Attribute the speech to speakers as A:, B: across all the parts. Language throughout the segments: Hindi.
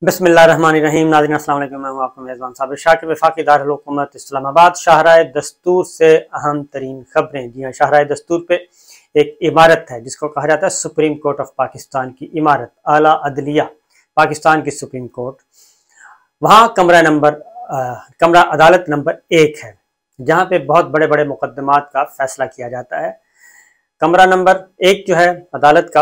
A: बिस्मिल्लाहिर्रहमानिर्रहीम। नाज़रीन अस्सलाम वालेकुम। मैं हूं आपका मेज़बान साबिर शाकिर। वफाकी दारुल हुकूमत इस्लामाबाद शाहराए दस्तूर से अहम तरीन खबरें। जी हाँ, शाहराए दस्तूर पे एक इमारत है जिसको कहा जाता है सुप्रीम कोर्ट ऑफ पाकिस्तान की इमारत, आला अदलिया पाकिस्तान की सुप्रीम कोर्ट। वहाँ कमरा अदालत नंबर 1 है जहाँ पे बहुत बड़े बड़े मुकदमात का फैसला किया जाता है। कमरा नंबर 1 जो है अदालत का,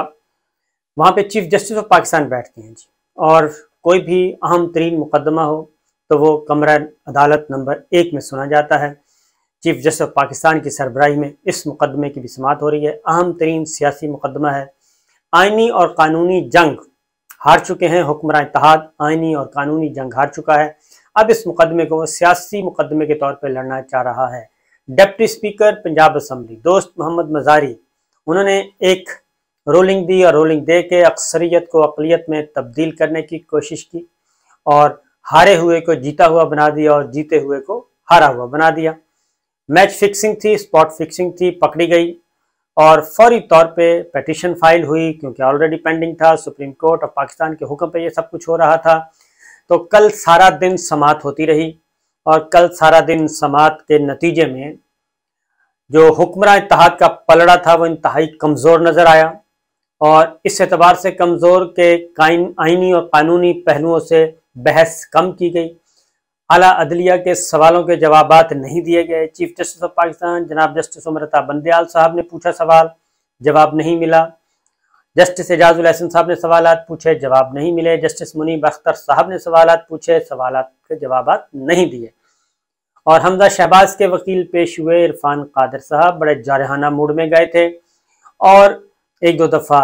A: वहाँ पे चीफ जस्टिस ऑफ पाकिस्तान बैठते हैं जी। और कोई भी अहम तरीन मुकदमा हो तो वो कमरा अदालत नंबर 1 में सुना जाता है। चीफ जस्टिस ऑफ पाकिस्तान की सरबराही में इस मुकदमे की भी समाअत हो रही है। अहम तरीन सियासी मुकदमा है। आइनी और कानूनी जंग हार चुके हैं हुक्मरान इत्तेहाद, आइनी और कानूनी जंग हार चुका है। अब इस मुकदमे को वो सियासी मुकदमे के तौर पर लड़ना चाह रहा है। डिप्टी स्पीकर पंजाब असम्बली दोस्त मोहम्मद मजारी, उन्होंने एक रोलिंग दी और रोलिंग दे के अक्सरियत को अक़लियत में तब्दील करने की कोशिश की और हारे हुए को जीता हुआ बना दिया और जीते हुए को हारा हुआ बना दिया। मैच फिक्सिंग थी, स्पॉट फिक्सिंग थी, पकड़ी गई और फौरी तौर पे पिटीशन फाइल हुई क्योंकि ऑलरेडी पेंडिंग था। सुप्रीम कोर्ट ऑफ पाकिस्तान के हुक्म पे ये सब कुछ हो रहा था। तो कल सारा दिन समाअत होती रही और कल सारा दिन समाअत के नतीजे में जो हुक्मरान इत्तेहाद का पलड़ा था वो इंतहाई कमज़ोर नज़र आया और इस एतबार से कमज़ोर के आइनी और कानूनी पहलुओं से बहस कम की गई। आला अदलिया के सवालों के जवाबात नहीं दिए गए। चीफ जस्टिस ऑफ पाकिस्तान जनाब जस्टिस उमरता बंदयाल साहब ने पूछा सवाल, जवाब नहीं मिला। जस्टिस एजाजुल एहसन साहब ने सवालात पूछे, जवाब नहीं मिले। जस्टिस मुनीब अख्तर साहब ने सवालात पूछे, सवालात के जवाबात नहीं दिए। और हमजा शहबाज के वकील पेश हुए। इरफान कादिर साहब बड़े जारहाना मूड में गए थे और एक दो दफ़ा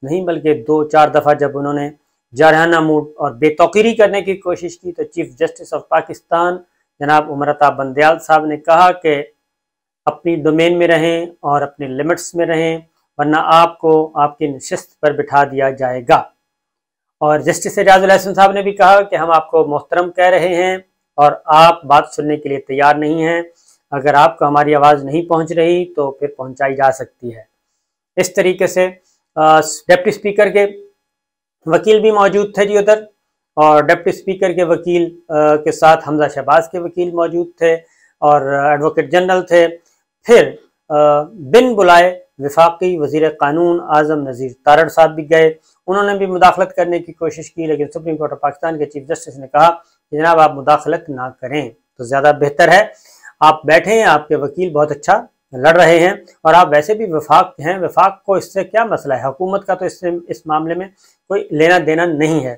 A: नहीं बल्कि 2-4 दफ़ा जब उन्होंने जारहाना मूड और बेतौकीरी करने की कोशिश की तो चीफ जस्टिस ऑफ पाकिस्तान जनाब उमरता बंदयाल साहब ने कहा कि अपनी डोमेन में रहें और अपने लिमिट्स में रहें, वरना आपको आपकी नशिस्त पर बिठा दिया जाएगा। और जस्टिस एजाजुल एहसन साहब ने भी कहा कि हम आपको मोहतरम कह रहे हैं और आप बात सुनने के लिए तैयार नहीं हैं। अगर आपको हमारी आवाज़ नहीं पहुंच रही तो फिर पहुंचाई जा सकती है। इस तरीके से डिप्टी स्पीकर के वकील भी मौजूद थे जी उधर, और डिप्टी स्पीकर के वकील के साथ हमजा शहबाज के वकील मौजूद थे और एडवोकेट जनरल थे। फिर बिन बुलाए वफाकी वजीर कानून आजम नज़ीर तारड़ साहब भी गए। उन्होंने भी मुदाखलत करने की कोशिश की, लेकिन सुप्रीम कोर्ट ऑफ पाकिस्तान के चीफ जस्टिस ने कहा कि जनाब आप मुदाखलत ना करें तो ज़्यादा बेहतर है, आप बैठें, आपके वकील बहुत अच्छा लड़ रहे हैं और आप वैसे भी वफाक हैं, वफाक को इससे क्या मसला है, हुकूमत का तो इससे इस मामले में कोई लेना देना नहीं है।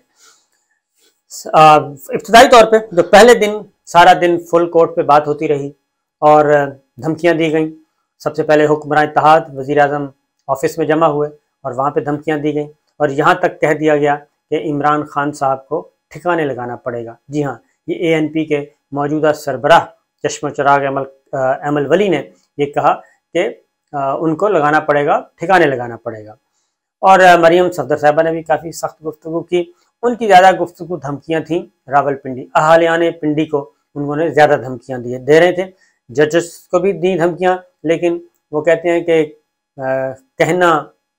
A: इब्तदाई तौर पे जो पहले दिन सारा दिन फुल कोर्ट पे बात होती रही और धमकियां दी गई। सबसे पहले हुक्मरान इत्तेहाद वज़ीर आज़म ऑफिस में जमा हुए और वहाँ पे धमकियां दी गई और यहाँ तक कह दिया गया कि इमरान खान साहब को ठिकाने लगाना पड़ेगा। जी हाँ, ये ANP के मौजूदा सरबराह चश्मा चिराग अमल वली ने ये कहा कि उनको लगाना पड़ेगा, ठिकाने लगाना पड़ेगा। और मरियम सफदर साहबा ने भी काफ़ी सख्त गुफ्तगू की। उनकी ज़्यादा गुफ्तगू धमकियां थी रावलपिंडी अहालियाने पिंडी को उन्होंने ज़्यादा धमकियां दे रहे थे। जजेस को भी दी धमकियां, लेकिन वो कहते हैं कि कहना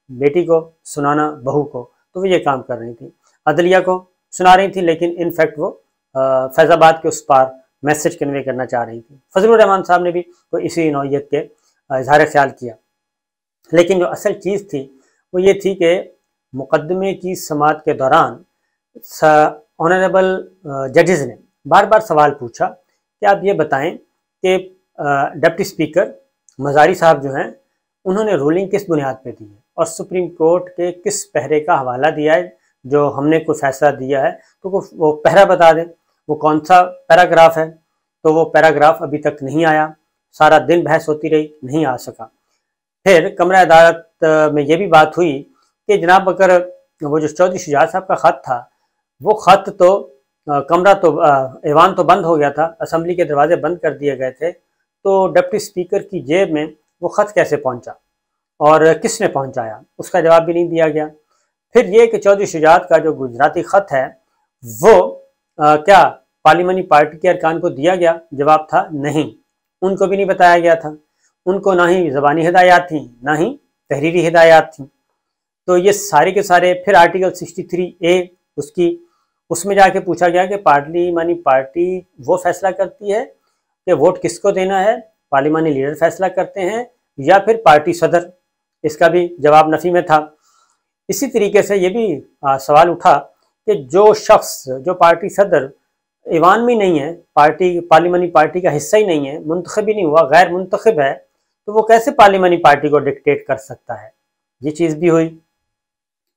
A: बेटी को सुनाना बहू को, तो वो ये काम कर रही थी। अदलिया को सुना रही थी लेकिन इनफैक्ट वो फैज़ाबाद के उस पार मैसेज कन्वे करना चाह रही थी। फजलुर रहमान साहब ने भी कोई इसी नौइयत के इजहार ख्याल किया। लेकिन जो असल चीज़ थी वो ये थी कि मुकदमे की समाअत के दौरान ऑनरेबल जजेस ने बार बार सवाल पूछा कि आप ये बताएं कि डिप्टी स्पीकर मजारी साहब जो हैं उन्होंने रूलिंग किस बुनियाद पे दी है और सुप्रीम कोर्ट के किस पहरे का हवाला दिया है जो हमने कोई फैसला दिया है, तो वो पहरा बता दें, वो कौन सा पैराग्राफ है। तो वो पैराग्राफ अभी तक नहीं आया, सारा दिन बहस होती रही, नहीं आ सका। फिर कमरा अदालत में ये भी बात हुई कि जनाब अगर वो जो चौधरी शुजात साहब का ख़त था, वो ख़त तो कमरा तो ऐवान तो बंद हो गया था, असम्बली के दरवाजे बंद कर दिए गए थे, तो डिप्टी स्पीकर की जेब में वो ख़त कैसे पहुंचा और किसने पहुंचाया, उसका जवाब भी नहीं दिया गया। फिर ये कि चौधरी शुजात का जो गुजराती ख़त है वो क्या पार्लिमानी पार्टी के अरकान को दिया गया? जवाब था नहीं, उनको भी नहीं बताया गया था। उनको ना ही ज़बानी हिदायत थी ना ही तहरीरी हिदायत थी। तो ये सारे के सारे फिर आर्टिकल 63A उसकी उसमें जाके पूछा गया कि पार्लिमानी पार्टी वो फैसला करती है कि वोट किसको देना है, पार्लिमानी लीडर फैसला करते हैं या फिर पार्टी सदर। इसका भी जवाब नफी में था। इसी तरीके से ये भी सवाल उठा कि जो शख्स, जो पार्टी सदर ईवान में नहीं है, पार्टी पार्लिमानी पार्टी का हिस्सा ही नहीं है, मुंतखब ही नहीं हुआ, गैर मुंतखब है, तो वो कैसे पार्लिमानी पार्टी को डिक्टेट कर सकता है। ये चीज़ भी हुई,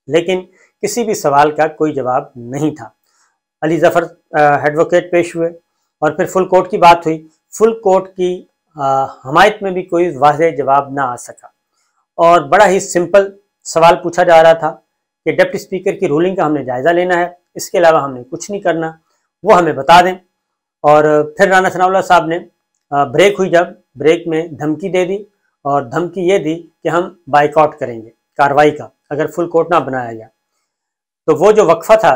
A: लेकिन किसी भी सवाल का कोई जवाब नहीं था। अली जफ़र एडवोकेट पेश हुए और फिर फुल कोर्ट की बात हुई। फुल कोर्ट की हमायत में भी कोई वाज़ेह जवाब ना आ सका और बड़ा ही सिंपल सवाल पूछा जा रहा था कि डिप्टी स्पीकर की रूलिंग का हमने जायज़ा लेना है, इसके अलावा हमने कुछ नहीं करना, वो हमें बता दें। और फिर राना सनाउल्लाह साहब ने ब्रेक हुई, जब ब्रेक में धमकी दे दी और धमकी ये दी कि हम बाइकआउट करेंगे कार्रवाई का अगर फुल कोर्ट ना बनाया गया। तो वो जो वक्फा था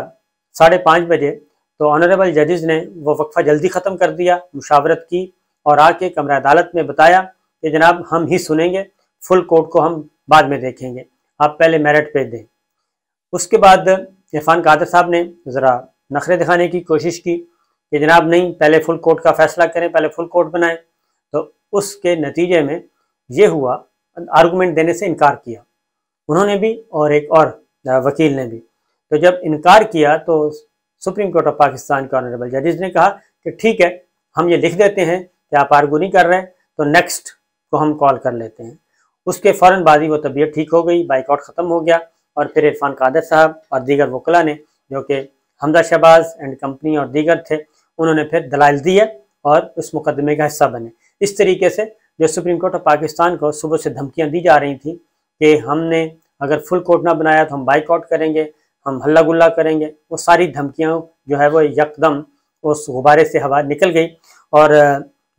A: 5:30 बजे, तो ऑनरेबल जजेस ने वो वक्फा जल्दी ख़त्म कर दिया, मुशावरत की और आके कमरा अदालत में बताया कि जनाब हम ही सुनेंगे, फुल कोर्ट को हम बाद में देखेंगे, आप पहले मेरिट पे दें। उसके बाद इरफान कादर साहब ने ज़रा नखरे दिखाने की कोशिश की कि जनाब नहीं, पहले फुल कोर्ट का फैसला करें, पहले फुल कोर्ट बनाएं। तो उसके नतीजे में ये हुआ, आर्गूमेंट देने से इनकार किया उन्होंने भी और एक और वकील ने भी। तो जब इनकार किया तो सुप्रीम कोर्ट ऑफ पाकिस्तान के ऑनरेबल जजेस ने कहा कि ठीक है, हम ये लिख देते हैं कि आप आर्गू नहीं कर रहे, तो नेक्स्ट को हम कॉल कर लेते हैं। उसके फ़ौरन बाद ही वो तबीयत ठीक हो गई, बाइकआउट ख़त्म हो गया और फिर इरफान कादर साहब और दीगर वकला ने, जो कि हमजा शहबाज एंड कंपनी और दीगर थे, उन्होंने फिर दलाइल दिए और उस मुकदमे का हिस्सा बने। इस तरीके से जो सुप्रीम कोर्ट ऑफ पाकिस्तान को सुबह से धमकियाँ दी जा रही थी कि हमने अगर फुल कोर्ट ना बनाया तो हम बाइकआउट करेंगे, हम हल्ला गुल्ला करेंगे, वो सारी धमकियाँ जो है वो यकदम उस गुब्बारे से हवा निकल गई। और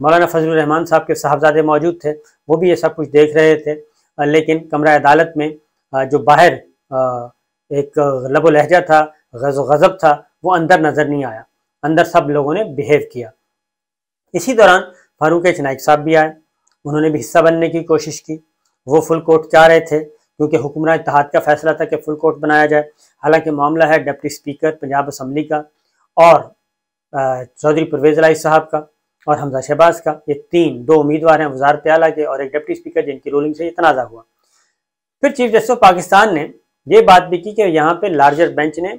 A: मौलाना फजलुर रहमान साहब के साहबजादे मौजूद थे, वो भी ये सब कुछ देख रहे थे, लेकिन कमरा अदालत में जो बाहर एक लबो लहजा था, गज़ब था, वो अंदर नज़र नहीं आया। अंदर सब लोगों ने बिहेव किया। इसी दौरान फारूक नाइक साहब भी आए, उन्होंने भी हिस्सा बनने की कोशिश की। वो फुल कोर्ट चाह रहे थे क्योंकि हुक्मरान इत्तेहाद का फैसला था कि फुल कोर्ट बनाया जाए। हालांकि मामला है डिप्टी स्पीकर पंजाब असम्बली का और चौधरी परवेज़ इलाही साहब का और हमजा शहबाज का। ये दो उम्मीदवार हैं वज़ारत आला के और एक डिप्टी स्पीकर, जिनकी रूलिंग से ये तनाज़ा हुआ। फिर चीफ जस्टिस ऑफ पाकिस्तान ने ये बात भी की कि यहाँ पे लार्जर बेंच ने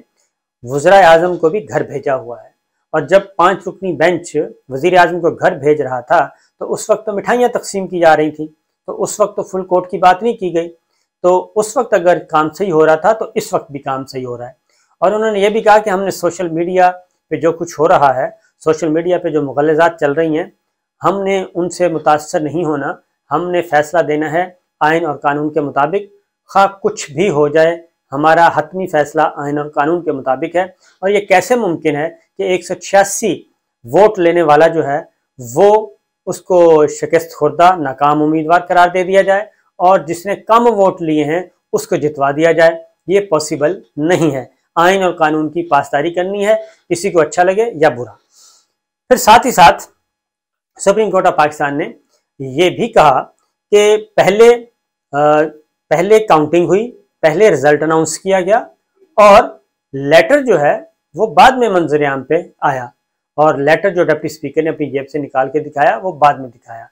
A: वज़ीर आज़म को भी घर भेजा हुआ है, और जब 5 रुकनी बेंच वज़ीर आज़म को घर भेज रहा था तो उस वक्त तो मिठाइयाँ तकसीम की जा रही थी, तो उस वक्त तो फुल कोर्ट की बात नहीं की गई। तो उस वक्त अगर काम सही हो रहा था तो इस वक्त भी काम सही हो रहा है। और उन्होंने ये भी कहा कि हमने सोशल मीडिया पे जो कुछ हो रहा है, सोशल मीडिया पे जो मुग़ल्लज़ात चल रही हैं, हमने उनसे मुतासर नहीं होना, हमने फ़ैसला देना है आइन और कानून के मुताबिक, खा कुछ भी हो जाए, हमारा हतमी फ़ैसला आइन और कानून के मुताबिक है। और ये कैसे मुमकिन है कि 186 वोट लेने वाला जो है वो उसको शिकस्त खुर्दा नाकाम उम्मीदवार करार दे दिया जाए और जिसने कम वोट लिए हैं उसको जितवा दिया जाए? ये पॉसिबल नहीं है। आइन और कानून की पासदारी करनी है, किसी को अच्छा लगे या बुरा। फिर साथ ही साथ सुप्रीम कोर्ट ऑफ पाकिस्तान ने ये भी कहा कि पहले काउंटिंग हुई, पहले रिजल्ट अनाउंस किया गया और लेटर जो है वो बाद में मंजर आम पे आया, और लेटर जो डिप्टी स्पीकर ने अपनी जेब से निकाल के दिखाया वो बाद में दिखाया।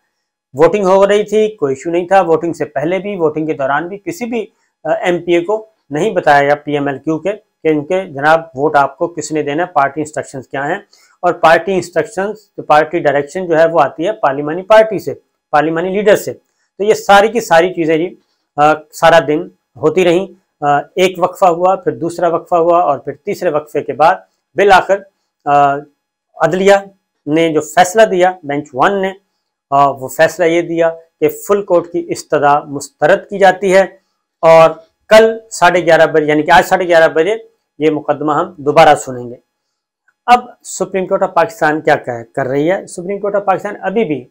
A: वोटिंग हो रही थी, कोई इशू नहीं था। वोटिंग से पहले भी, वोटिंग के दौरान भी किसी भी एमपीए को नहीं बताया या पीएमएलक्यू के कि इनके जनाब वोट आपको किसने देना, पार्टी इंस्ट्रक्शंस क्या हैं। और पार्टी इंस्ट्रक्शंस, पार्टी डायरेक्शन जो है वो आती है पार्लिमानी पार्टी से, पार्लिमानी लीडर से। तो ये सारी की सारी चीज़ें जी सारा दिन होती रहीं। एक वक्फा हुआ, फिर दूसरा वक्फा हुआ और फिर तीसरे वक्फे के बाद बिल आखिर अदलिया ने जो फैसला दिया, बेंच 1 ने, वो फैसला ये दिया कि फुल कोर्ट की इस्तदा मुस्तरद की जाती है और कल 11:30 बजे, यानी कि आज 11:30 बजे ये मुकदमा हम दोबारा सुनेंगे। अब सुप्रीम कोर्ट ऑफ पाकिस्तान क्या कर रही है? सुप्रीम कोर्ट ऑफ पाकिस्तान अभी भी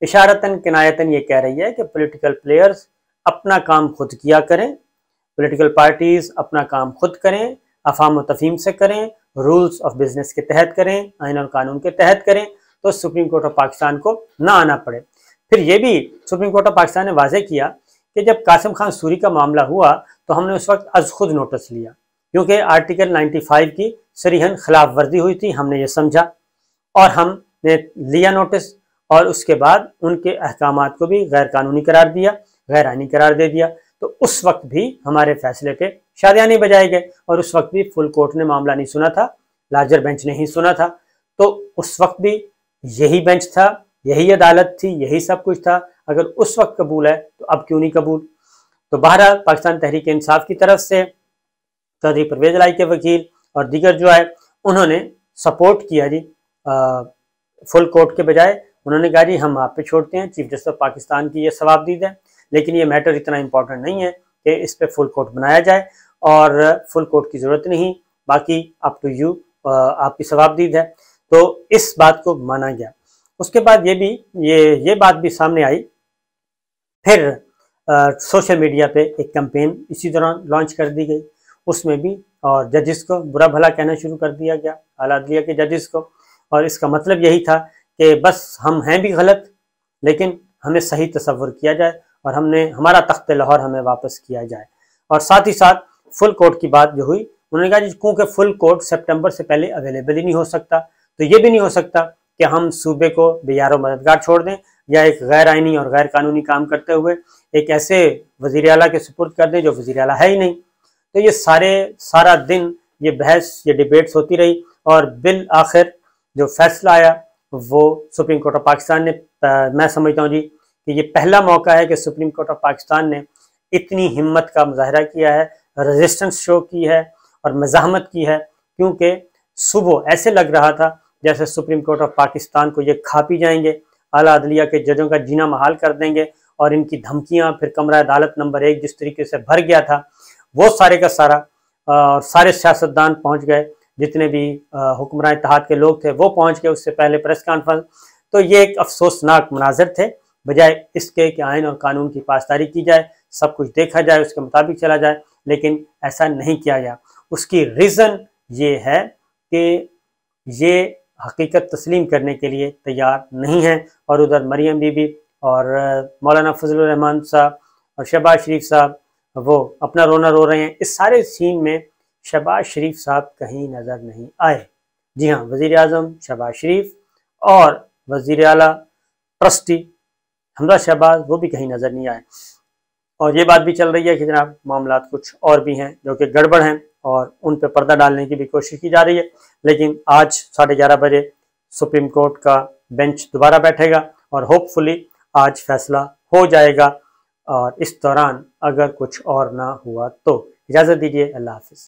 A: इशारतन किनायतन ये कह रही है कि पॉलिटिकल प्लेयर्स अपना काम खुद किया करें, पॉलिटिकल पार्टीज अपना काम खुद करें, अफाम व तफहीम से करें, रूल्स ऑफ बिजनेस के तहत करें, आइन और कानून के तहत करें, तो सुप्रीम कोर्ट ऑफ पाकिस्तान को ना आना पड़े। फिर ये भी सुप्रीम कोर्ट ऑफ पाकिस्तान ने वाजे किया कि जब कासिम खान सूरी का मामला हुआ तो हमने उस वक्त अज खुद नोटिस लिया, क्योंकि आर्टिकल 95 की सरीहन खिलाफ वर्जी हुई थी, हमने ये समझा और हमने लिया नोटिस और उसके बाद उनके अहकामात को भी गैर कानूनी करार दिया, गैर आईनी करार दे दिया। तो उस वक्त भी हमारे फैसले पे शादियां नहीं बजाए गए और उस वक्त भी फुल कोर्ट ने मामला नहीं सुना था, लार्जर बेंच ने ही सुना था। तो उस वक्त भी यही बेंच था, यही अदालत थी, यही सब कुछ था। अगर उस वक्त कबूल है तो अब क्यों नहीं कबूल। तो बहरहाल पाकिस्तान तहरीक इंसाफ की तरफ से चौधरी परवेज इलाही के वकील और दीगर जो है उन्होंने सपोर्ट किया जी फुल कोर्ट के बजाय। उन्होंने कहा जी हम आप पे छोड़ते हैं, चीफ जस्टिस ऑफ पाकिस्तान की ये सवाबदीद है, लेकिन ये मैटर इतना इंपॉर्टेंट नहीं है कि इस पे फुल कोर्ट बनाया जाए और फुल कोर्ट की जरूरत नहीं, बाकी अप टू यू, आपकी सवाबदीद है। तो इस बात को माना गया। उसके बाद ये बात भी सामने आई, फिर सोशल मीडिया पे एक कैंपेन इसी दौरान लॉन्च कर दी गई, उसमें भी और जजेस को बुरा भला कहना शुरू कर दिया गया, आला अदलिया के जजेस को। और इसका मतलब यही था कि बस हम हैं भी गलत, लेकिन हमें सही तस्वर किया जाए और हमारा तख्त लाहौर हमें वापस किया जाए। और साथ ही साथ फुल कोर्ट की बात जो हुई, उन्होंने कहा क्योंकि फुल कोर्ट सितंबर से पहले अवेलेबल ही नहीं हो सकता, तो ये भी नहीं हो सकता कि हम सूबे को बेयारो मददगार छोड़ दें या एक गैर आइनी और गैर कानूनी काम करते हुए एक ऐसे वज़ीर आला के सुपुर्द कर दें जो वज़ीर आला है ही नहीं। तो ये सारा दिन ये बहस, ये डिबेट्स होती रही और बिल आखिर जो फैसला आया वो सुप्रीम कोर्ट ऑफ पाकिस्तान ने, मैं समझता हूँ जी कि ये पहला मौका है कि सुप्रीम कोर्ट ऑफ पाकिस्तान ने इतनी हिम्मत का मुजाहरा किया है, रेजिस्टेंस शो की है और मज़ाहमत की है, क्योंकि सुबह ऐसे लग रहा था जैसे सुप्रीम कोर्ट ऑफ पाकिस्तान को ये खा पी जाएंगे, आला अदलिया के जजों का जीना महाल कर देंगे और इनकी धमकियां, फिर कमरा अदालत नंबर 1 जिस तरीके से भर गया था वो सारे का सारा सारे सियासतदान पहुंच गए, जितने भी हुक्मरान इत्तेहाद के लोग थे वो पहुंच गए, उससे पहले प्रेस कॉन्फ्रेंस। तो ये एक अफसोसनाक मनाजिर थे, बजाय इसके कि आइन और कानून की पासदारी की जाए, सब कुछ देखा जाए, उसके मुताबिक चला जाए, लेकिन ऐसा नहीं किया गया। उसकी रीज़न ये है कि ये हकीकत तस्लीम करने के लिए तैयार नहीं है और उधर मरियम बीबी और मौलाना फजलुर रहमान साहब और शहबाज शरीफ साहब वो अपना रोना रो रहे हैं। इस सारे सीन में शहबाज शरीफ साहब कहीं नज़र नहीं आए। जी हाँ, वज़ीर आज़म शहबाज शरीफ और वज़ीर आला ट्रस्टी हमजा शहबाज वो भी कहीं नज़र नहीं आए। और ये बात भी चल रही है कि जनाब मामलात कुछ और भी हैं जो कि गड़बड़ हैं और उन पर पर्दा डालने की भी कोशिश की जा रही है। लेकिन आज 11:30 बजे सुप्रीम कोर्ट का बेंच दोबारा बैठेगा और होपफुली आज फैसला हो जाएगा, और इस दौरान अगर कुछ और ना हुआ तो। इजाज़त दीजिए, अल्लाह हाफिज़।